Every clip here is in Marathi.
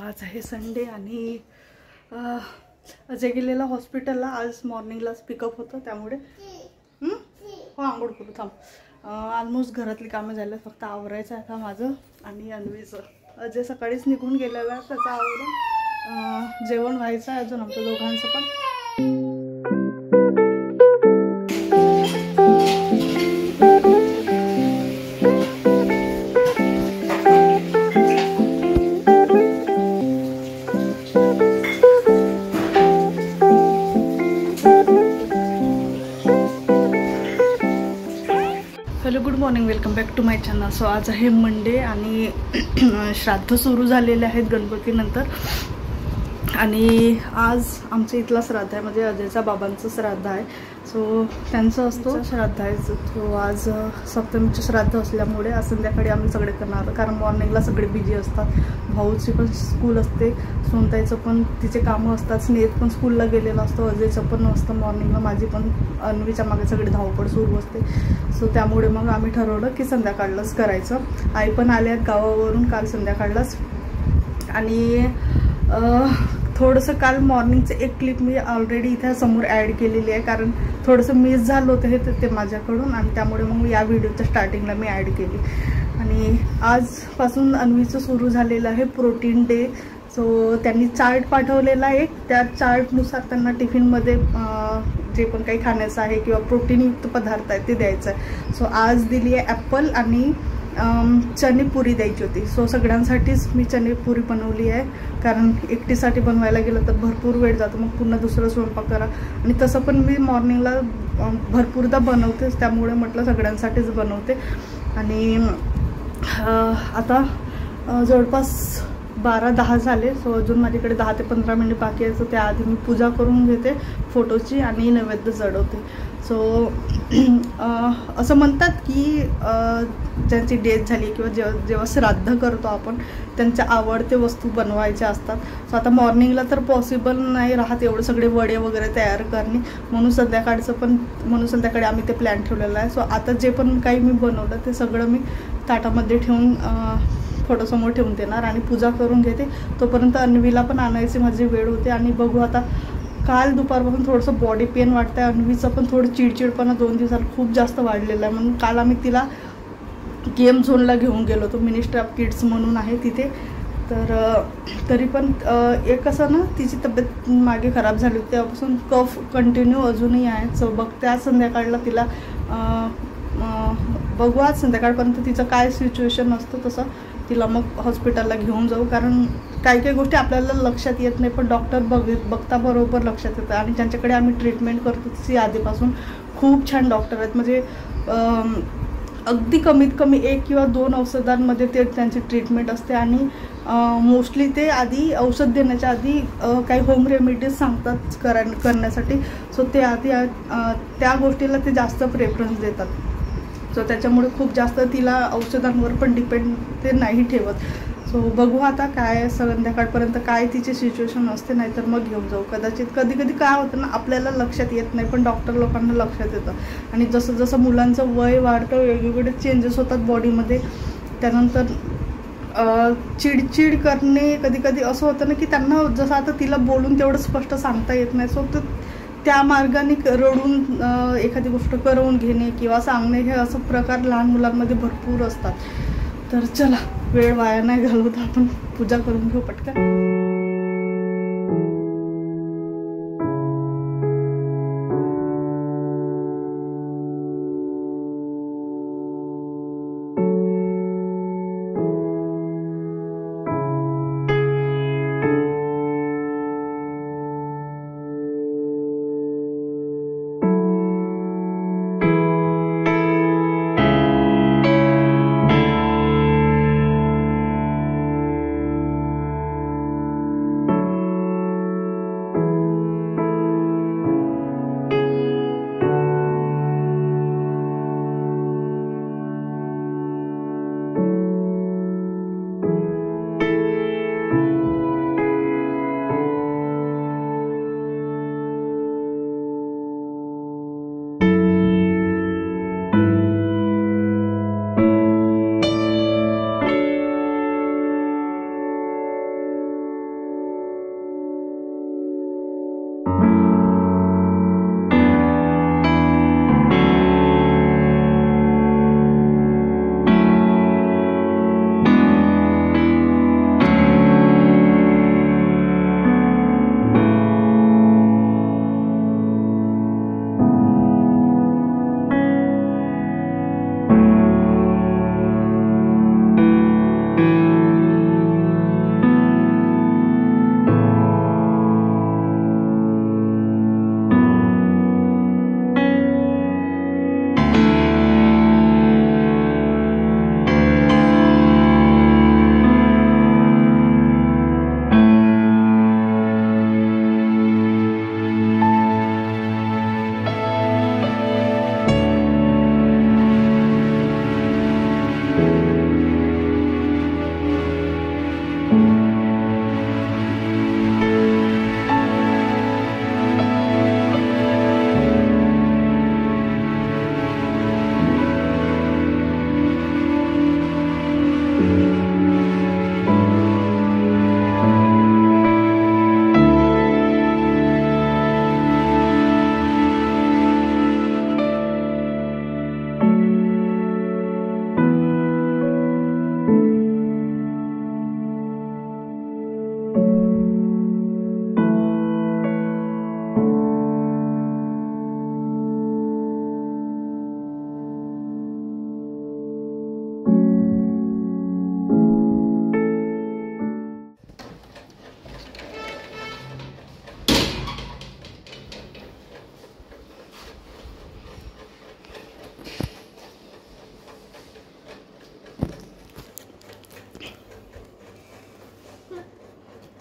आज आहे संडे आणि अजय गेलेला हॉस्पिटलला. आज मॉर्निंगलाच पिकअप होतं त्यामुळे हो आंघोळ करू थांब. ऑलमोस्ट घरातली कामं झालं, फक्त आवरायचं आहे आता माझं आणि अन्वीचं. अजय सकाळीच निघून गेलेला आहे, त्याचं आवरून जेवण व्हायचं आहे अजून आमच्या दोघांचं पण. Hello, good morning, welcome back to my channel. So आज आहे मंडे आणि श्राद्ध सुरू झालेले आहेत गणपतीनंतर. आणि आज आमच्या इथला श्राद्ध आहे, म्हणजे अजयचा बाबांचं श्राद्ध आहे. सो त्यांचं असतो श्राद्ध आहे. सो आज सप्तमीचं श्राद्ध असल्यामुळे आज संध्याकाळी आम्ही सगळे करणार, कारण मॉर्निंगला सगळे बिझी असतात. भाऊची पण स्कूल असते, सोनताईचं पण तिचे कामं असतात, स्नेहत पण स्कूलला गेलेला असतो, अजयचं पण असतं मॉर्निंगला, माझी पण अन्वीच्या मागे सगळी धावपळ सुरू असते. सो त्यामुळे मग आम्ही ठरवलं की संध्याकाळलाच करायचं. आई पण आले आहेत गावावरून काल संध्याकाळलाच. आणि थोडंसं काल मॉर्निंगचं एक क्लिप मी ऑलरेडी इथे समोर ॲड केलेली आहे, कारण थोडंसं मिस झालं होतं हे ते माझ्याकडून, आणि त्यामुळे मग या व्हिडिओच्या स्टार्टिंगला मी ॲड केली. आणि आजपासून अन्वीचं सुरू झालेलं आहे प्रोटीन डे. सो त्यांनी चार्ट पाठवलेला आहे, त्या चार्टनुसार त्यांना टिफिनमध्ये जे पण काही खाण्याचं आहे किंवा प्रोटीनयुक्त पदार्थ आहे ते द्यायचं आहे. सो आज दिली आहे ॲपल आणि चणेपुरी द्यायची होती. सो सगळ्यांसाठीच मी चणेपुरी बनवली आहे, कारण एकटीसाठी बनवायला गेलं तर भरपूर वेळ जातो, मग पुन्हा दुसरं स्वयंपाक करा. आणि तसं पण मी मॉर्निंगला भरपूरदा बनवतेच, त्यामुळे म्हटलं सगळ्यांसाठीच बनवते. आणि आता जवळपास 12-10 झाले. सो अजून माझ्याकडे 10 ते 15 मिनिट बाकी आहे. सो त्याआधी मी पूजा करून घेते फोटोची आणि नैवेद्य चढवते. सो असं म्हणतात की ज्यांची डेथ झाली किंवा जेव्हा श्राद्ध करतो आपण, त्यांच्या आवडते वस्तू बनवायच्या असतात. सो आता मॉर्निंगला तर पॉसिबल नाही राहत एवढं सगळे वडे वगैरे तयार करणे, म्हणून संध्याकाळी आम्ही ते प्लॅन ठेवलेला आहे. सो आता जे पण काही मी बनवलं ते सगळं मी ताटामध्ये ठेवून फोटोसमोर ठेवून देणार आणि पूजा करून घेते. तोपर्यंत अन्वीला पण आणायची माझी वेळ होते. आणि बघू आता, काल दुपारपासून थोडंसं बॉडी पेन वाटतं आहे. अन्वीचं पण थोडं चिडचिडपणा 2 दिवसात खूप जास्त वाढलेला आहे, म्हणून काल आम्ही तिला गेम झोनला घेऊन गेलो होतो. मिनिस्ट्री ऑफ किड्स म्हणून आहे तिथे. तर तरी पण एक असं ना, तिची तब्येत मागे खराब झाली होती, तेव्हापासून कफ कंटिन्यू अजूनही आहे. सो बघते आज संध्याकाळला तिला बघू आज संध्याकाळपर्यंत तिचं काय सिच्युएशन असतं तसं तिला मग हॉस्पिटलला घेऊन जाऊ, कारण काही गोष्टी आपल्याला लक्षात येत नाही, पण डॉक्टर बघता बरोबर लक्षात येतं. आणि ज्यांच्याकडे आम्ही ट्रीटमेंट करतो ती आधीपासून खूप छान डॉक्टर आहेत, म्हणजे अगदी कमीत कमी 1 किंवा 2 औषधांमध्ये ते त्यांची ट्रीटमेंट असते. आणि मोस्टली ते आधी औषध देण्याच्या आधी काही होम रेमेडीज सांगतात करण्यासाठी. सो ते आधी त्या गोष्टीला ते जास्त प्रेफरन्स देतात. सो त्याच्यामुळे खूप जास्त तिला औषधांवर पण डिपेंड ते नाही ठेवत. सो बघू आता काय संध्याकाळपर्यंत काय तिची सिच्युएशन असते, नाहीतर मग घेऊन जाऊ. कदाचित कधी काय होतं ना, आपल्याला लक्षात येत नाही, पण डॉक्टर लोकांना लक्षात येतं. आणि जसं जसं मुलांचं वय वाढतं वेगवेगळे चेंजेस होतात बॉडीमध्ये. त्यानंतर चिडचिड करणे, कधी असं होतं ना की त्यांना जसं आता तिला बोलून तेवढं स्पष्ट सांगता येत नाही. सो त्या मार्गाने रडून एखादी गोष्ट करवून घेणे किंवा सांगणे, हे असं प्रकार लहान मुलांमध्ये भरपूर असतात. तर चला, वेळ वाया नाही घालवत, आपण पूजा करून घेऊ पटकन.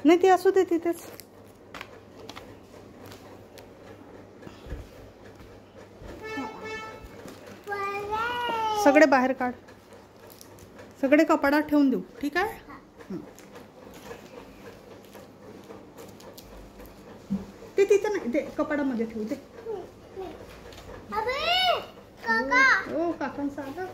नाही ती असू दे तिथेच. सगळे बाहेर काढ, सगळे कपाटात ठेवून देऊ. ठीक आहे. ते तिथं नाही, ते कपाटामध्ये ठेवू दे. ओ काकांचा आलं.